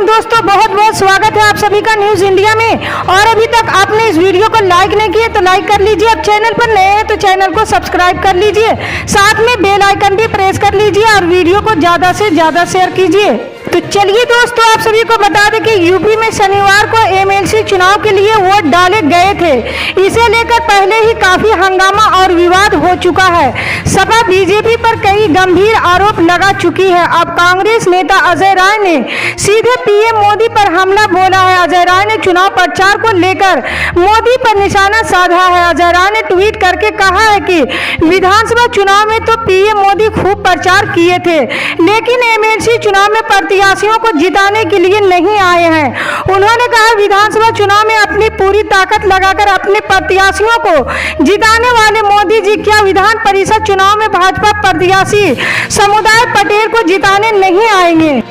वालेकुम दोस्तों, बहुत बहुत स्वागत है आप सभी का न्यूज इंडिया में। और अभी तक आपने इस वीडियो को लाइक नहीं किया तो लाइक कर लीजिए। अब चैनल पर नए हैं तो चैनल को सब्सक्राइब कर लीजिए, साथ में बेल आइकन भी प्रेस कर लीजिए और वीडियो को ज्यादा से ज्यादा शेयर कीजिए। तो चलिए दोस्तों, आप सभी को बता दें कि यूपी में शनिवार को एमएलसी चुनाव के लिए वोट डाले गए थे। इसे लेकर पहले ही काफी हंगामा और विवाद हो चुका है। सपा बीजेपी पर कई गंभीर आरोप लगा चुकी है। अब कांग्रेस नेता अजय राय ने सीधे पीएम मोदी पर हमला बोला है। अजय राय ने चुनाव प्रचार को लेकर मोदी पर निशाना साधा है। अजय राय ने ट्वीट करके कहा है कि विधानसभा चुनाव में तो पीएम मोदी खूब प्रचार किए थे, लेकिन एमएलसी चुनाव में प्रत्याशियों को जिताने के लिए नहीं आए हैं। उन्होंने कहा, विधानसभा चुनाव में अपनी पूरी ताकत लगाकर अपने प्रत्याशियों को जिताने वाले मोदी जी क्या विधान परिषद चुनाव में भाजपा प्रत्याशी समुदाय पटेल को जिताने नहीं आएंगे।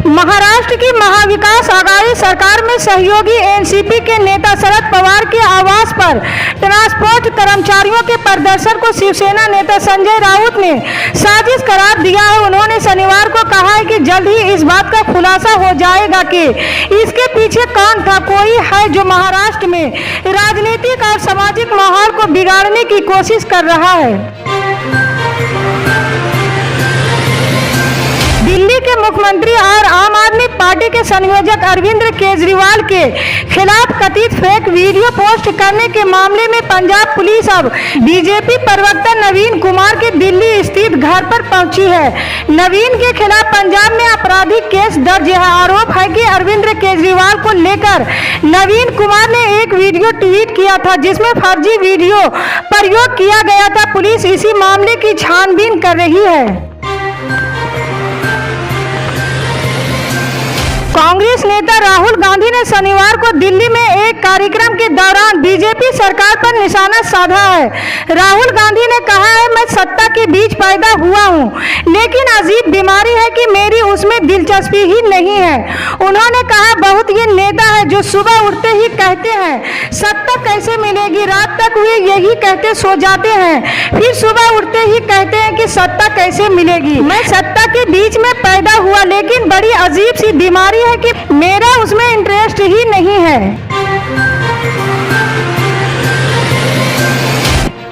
महाराष्ट्र की महाविकास आघाड़ी सरकार में सहयोगी एनसीपी के नेता शरद पवार के आवास पर ट्रांसपोर्ट कर्मचारियों के प्रदर्शन को शिवसेना नेता संजय राउत ने साजिश करार दिया है। उन्होंने शनिवार को कहा है कि जल्द ही इस बात का खुलासा हो जाएगा कि इसके पीछे कौन था। कोई है जो महाराष्ट्र में राजनीतिक और सामाजिक माहौल को बिगाड़ने की कोशिश कर रहा है। दिल्ली के मुख्यमंत्री और आम आदमी पार्टी के संयोजक अरविंद केजरीवाल के खिलाफ कथित फेक वीडियो पोस्ट करने के मामले में पंजाब पुलिस अब बीजेपी प्रवक्ता नवीन कुमार के दिल्ली स्थित घर पर पहुंची है। नवीन के खिलाफ पंजाब में आपराधिक केस दर्ज है। आरोप है कि अरविंद केजरीवाल को लेकर नवीन कुमार ने एक वीडियो ट्वीट किया था जिसमें फर्जी वीडियो प्रयोग किया गया था। पुलिस इसी मामले की छानबीन कर रही है। कांग्रेस नेता राहुल गांधी ने शनिवार को दिल्ली में एक कार्यक्रम के दौरान बीजेपी सरकार पर निशाना साधा है। राहुल गांधी ने कहा है, मैं सत्ता के बीच पैदा हुआ हूं, लेकिन अजीब बीमारी है कि मेरी उसमें दिलचस्पी ही नहीं है। उन्होंने कहा, बहुत ये नेता है जो सुबह उठते ही कहते हैं सत्ता कैसे मिलेगी, रात तक वे यही कहते सो जाते हैं, फिर सुबह उठते ही कहते हैं कि सत्ता कैसे मिलेगी। मैं सत्ता के बीच में पैदा हुआ, लेकिन बड़ी अजीब सी बीमारी है कि मेरा उसमें इंटरेस्ट ही नहीं है।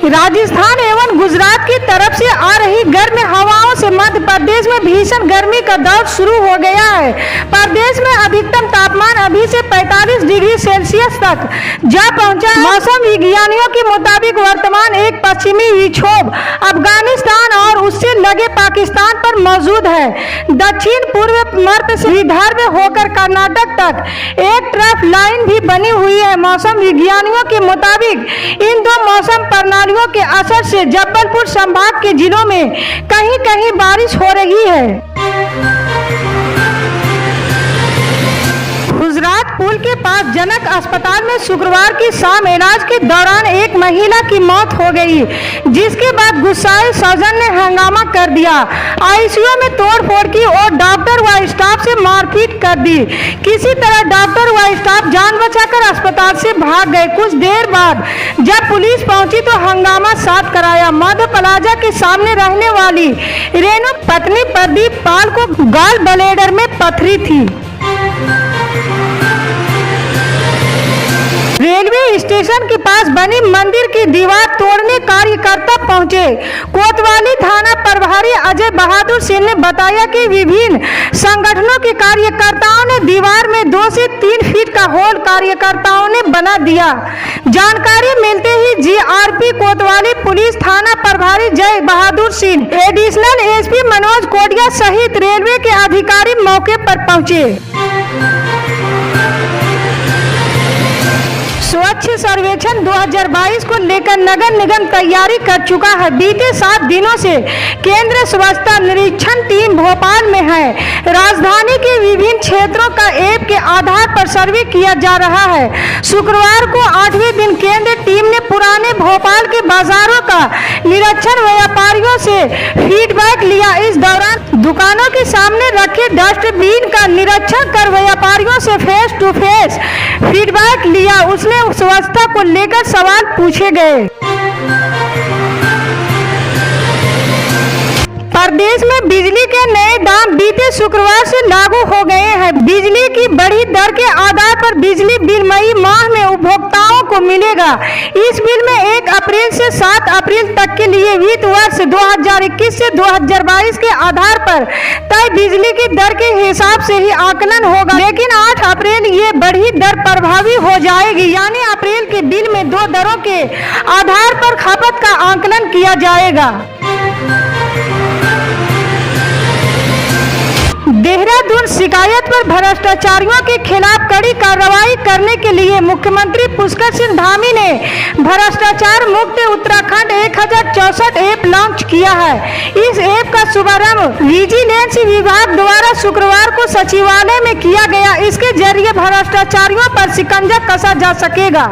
राजस्थान एवं गुजरात की तरफ से आ रही गर्म हवाओं से मध्य प्रदेश में भीषण गर्मी का दौर शुरू हो गया है। प्रदेश में अधिकतम तापमान अभी से 45 डिग्री सेल्सियस तक जा पहुंचा है। मौसम विज्ञानियों के मुताबिक वर्तमान एक पश्चिमी विक्षोभ अफगानिस्तान और उससे लगे पाकिस्तान पर मौजूद है। दक्षिण पूर्व मध्य से विदर्भ होकर कर्नाटक तक एक ट्रफ लाइन भी बनी हुई है। मौसम विज्ञानियों के मुताबिक इन दो मौसम प्रणालियों के असर से जबलपुर संभाग के जिलों में कहीं कहीं बारिश हो रही है। गुजरात पुल के पास जनक अस्पताल में शुक्रवार की शाम इलाज के दौरान एक महिला की मौत हो गई, जिसके बाद गुस्साए सौजन ने हंगामा कर दिया, आईसीयू में तोड़फोड़ की और डॉक्टर व स्टाफ से मारपीट कर दी। किसी तरह डॉक्टर व स्टाफ जान बचाकर अस्पताल से भाग गए। कुछ देर बाद जब पुलिस पहुंची तो हंगामा साथ कराया। मध्य प्लाजा के सामने रहने वाली रेणु पत्नी प्रदीप पाल को गॉल ब्लैडर में पथरी थी। रेलवे स्टेशन के पास बनी मंदिर की दीवार तोड़ने कार्यकर्ता पहुंचे। कोतवाली थाना प्रभारी अजय बहादुर सिंह ने बताया कि विभिन्न संगठनों के कार्यकर्ताओं ने दीवार में 2 से 3 फीट का होल कार्यकर्ताओं ने बना दिया। जानकारी मिलते ही जीआरपी कोतवाली पुलिस थाना प्रभारी जय बहादुर सिंह, एडिशनल एसपी मनोज कोडिया सहित रेलवे के अधिकारी मौके पर पहुंचे। स्वच्छ सर्वेक्षण 2022 को लेकर नगर निगम तैयारी कर चुका है। बीते 7 दिनों से केंद्रीय स्वच्छता निरीक्षण टीम भोपाल में है। राजधानी के विभिन्न क्षेत्रों का ऐप के आधार पर सर्वे किया जा रहा है। शुक्रवार को 8वें दिन केंद्रीय टीम ने पुराने भोपाल के बाजारों का निरीक्षण व्यापारियों से फीडबैक लिया। इस दौरान दुकानों के सामने रखे डस्टबिन का निरीक्षण कर व्यापारियों से फेस टू फेस फीडबैक लिया। उसने स्वच्छता को लेकर सवाल पूछे गए। प्रदेश में बिजली के नए दाम बीते शुक्रवार से लागू हो गए हैं। बिजली की बढ़ी दर के आधार पर बिजली बिल मई माह में उपभोक्ताओं को मिलेगा। इस बिल में 1 अप्रैल से 7 अप्रैल तक के लिए वित्त वर्ष 2021 से 2022 के आधार पर तय बिजली की दर के हिसाब से ही आकलन होगा, लेकिन 8 अप्रैल ये बढ़ी दर प्रभावी हो जाएगी। यानी अप्रैल के बिल में 2 दरों के आधार पर खपत का आकलन किया जाएगा। देहरादून शिकायत पर भ्रष्टाचारियों के खिलाफ कड़ी कार्रवाई करने के लिए मुख्यमंत्री पुष्कर सिंह धामी ने भ्रष्टाचार मुक्त उत्तराखंड 1064 ऐप लॉन्च किया है। इस ऐप का शुभारंभ विजिलेंस विभाग द्वारा शुक्रवार को सचिवालय में किया गया। इसके जरिए भ्रष्टाचारियों पर शिकंजा कसा जा सकेगा।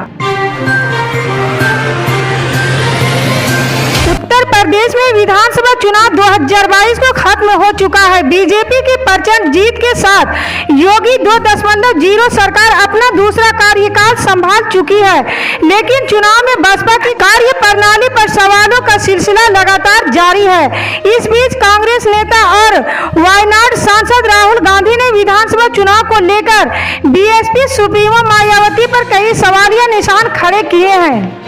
उत्तर प्रदेश में विधानसभा चुनाव 2022 को खत्म हो चुका है। बीजेपी की प्रचंड जीत के साथ योगी 2.0 सरकार अपना दूसरा कार्यकाल संभाल चुकी है, लेकिन चुनाव में बसपा की कार्य प्रणाली पर सवालों का सिलसिला लगातार जारी है। इस बीच कांग्रेस नेता और वायनाड सांसद राहुल गांधी ने विधानसभा चुनाव को लेकर बीएसपी सुप्रीमो मायावती पर कई सवालिया निशान खड़े किए हैं।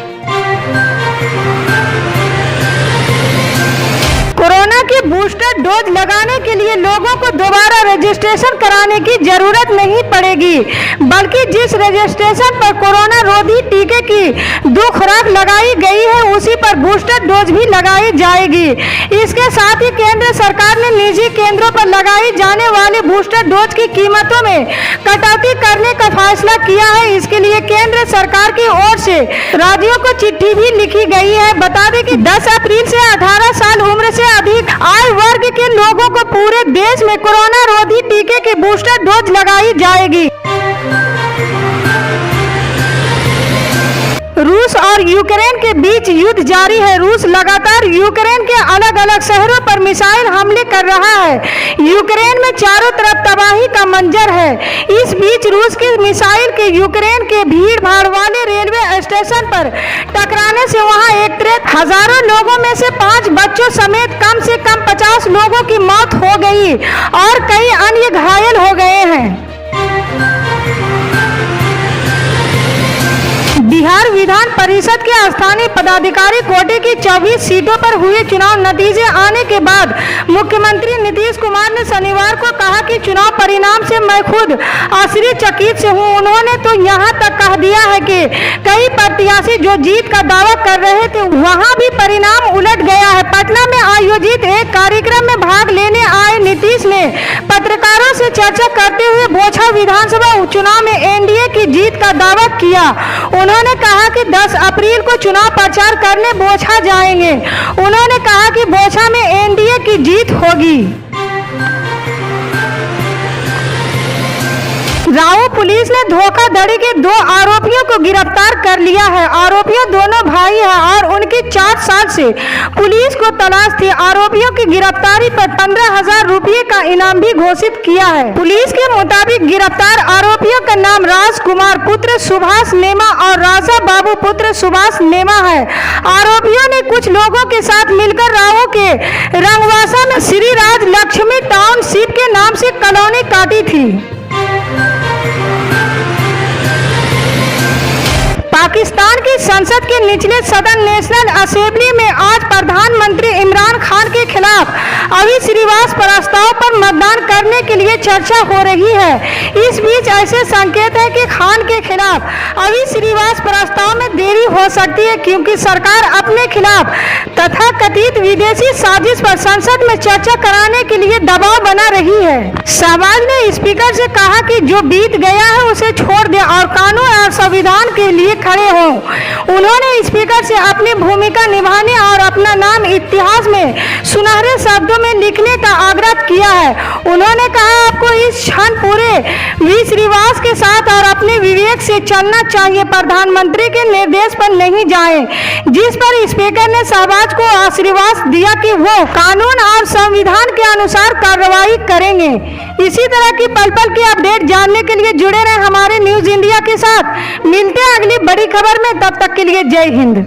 कोरोना की बूस्टर डोज लगाने के लिए लोगों को दोबारा रजिस्ट्रेशन कराने की जरूरत नहीं पड़ेगी, बल्कि जिस रजिस्ट्रेशन पर कोरोना रोधी टीके की 2 खुराक लगाई गई है उसी पर बूस्टर डोज भी लगाई जाएगी। इसके साथ ही केंद्र सरकार ने निजी केंद्रों पर लगाई जाने वाली बूस्टर डोज की कीमतों में कटौती करने का फैसला किया है। इसके लिए केंद्र सरकार की ओर से राज्यों को चिट्ठी भी लिखी गई है। बता दें कि 10 अप्रैल से 18 साल उम्र से अधिक आयु वर्ग के लोगों को पूरे देश में कोरोना रोधी टीके की बूस्टर डोज लगाई जाएगी। रूस और यूक्रेन के बीच युद्ध जारी है। रूस लगातार यूक्रेन के अलग अलग शहरों पर मिसाइल हमले कर रहा है। यूक्रेन में चारों तरफ तबाही का मंजर है। इस बीच रूस की मिसाइल के यूक्रेन के भीड़ भाड़ वाले रेलवे स्टेशन पर टकराने से वहां एकत्रित हजारों लोगों में से 5 बच्चों समेत कम से कम 50 लोगों की मौत हो गई और कई अन्य घायल हो गए हैं। बिहार विधान परिषद के स्थानीय पदाधिकारी कोटे की 24 सीटों पर हुए चुनाव नतीजे आने के बाद मुख्यमंत्री नीतीश कुमार ने शनिवार को कहा कि चुनाव परिणाम से मैं खुद आश्चर्यचकित से हूं। उन्होंने तो यहां तक कह दिया है कि कई प्रत्याशी जो जीत का दावा कर रहे थे वहां भी परिणाम उलट गया है। पटना में आयोजित एक कार्यक्रम में भाग लेने आए नीतीश ने पत्रकारों से चर्चा करते हुए बोछा विधानसभा उपचुनाव में एनडीए की जीत का दावा किया। उन्होंने कहा कि 10 अप्रैल को चुनाव प्रचार करने बोछा जाएंगे। उन्होंने कहा कि बोछा में एनडीए की जीत होगी। राऊ पुलिस ने धोखाधड़ी के 2 आरोपियों को गिरफ्तार कर लिया है। आरोपियों दोनों भाई हैं और उनकी 4 साल से पुलिस को तलाश थी। आरोपियों की गिरफ्तारी पर 15,000 रुपये का इनाम भी घोषित किया है। पुलिस के मुताबिक गिरफ्तार आरोपियों का नाम राजकुमार पुत्र सुभाष नेमा और राजा बाबू पुत्र सुभाष नेमा है। आरोपियों ने कुछ लोगों के साथ मिलकर राऊ के रंगवासा में श्री राज लक्ष्मी टाउनशिप के नाम से कॉलोनी काटी थी। पाकिस्तान की संसद के निचले सदन नेशनल असेंबली में आज प्रधानमंत्री इमरान खान के खिलाफ अविश्वास प्रस्ताव पर मतदान करने के लिए चर्चा हो रही है। इस बीच ऐसे संकेत है कि खान के खिलाफ अविश्वास प्रस्ताव में देरी हो सकती है, क्योंकि सरकार अपने खिलाफ तथाकथित विदेशी साजिश पर संसद में चर्चा कराने के लिए दबाव बना रही है। शहबाज ने स्पीकर से कहा कि जो बीत गया है उसे छोड़ दे और कानून और संविधान के लिए खड़े हों। उन्होंने स्पीकर से अपनी भूमिका निभाने और अपना नाम इतिहास में सुनहरे शब्दों में लिखने का आग्रह किया है। उन्होंने कहा, आपको इस क्षण पूरे विश्वास के साथ और अपने विवेक से चलना चाहिए, प्रधानमंत्री के निर्देश पर नहीं जाएं। जिस पर स्पीकर ने शहबाज को आश्वास दिया कि वो कानून और संविधान के अनुसार कार्रवाई करेंगे। इसी तरह की पल पल की अपडेट जानने के लिए जुड़े रहे हमारे न्यूज इंडिया के साथ। मिलते हैं अगली बड़ी खबर में, तब तक के लिए जय हिंद।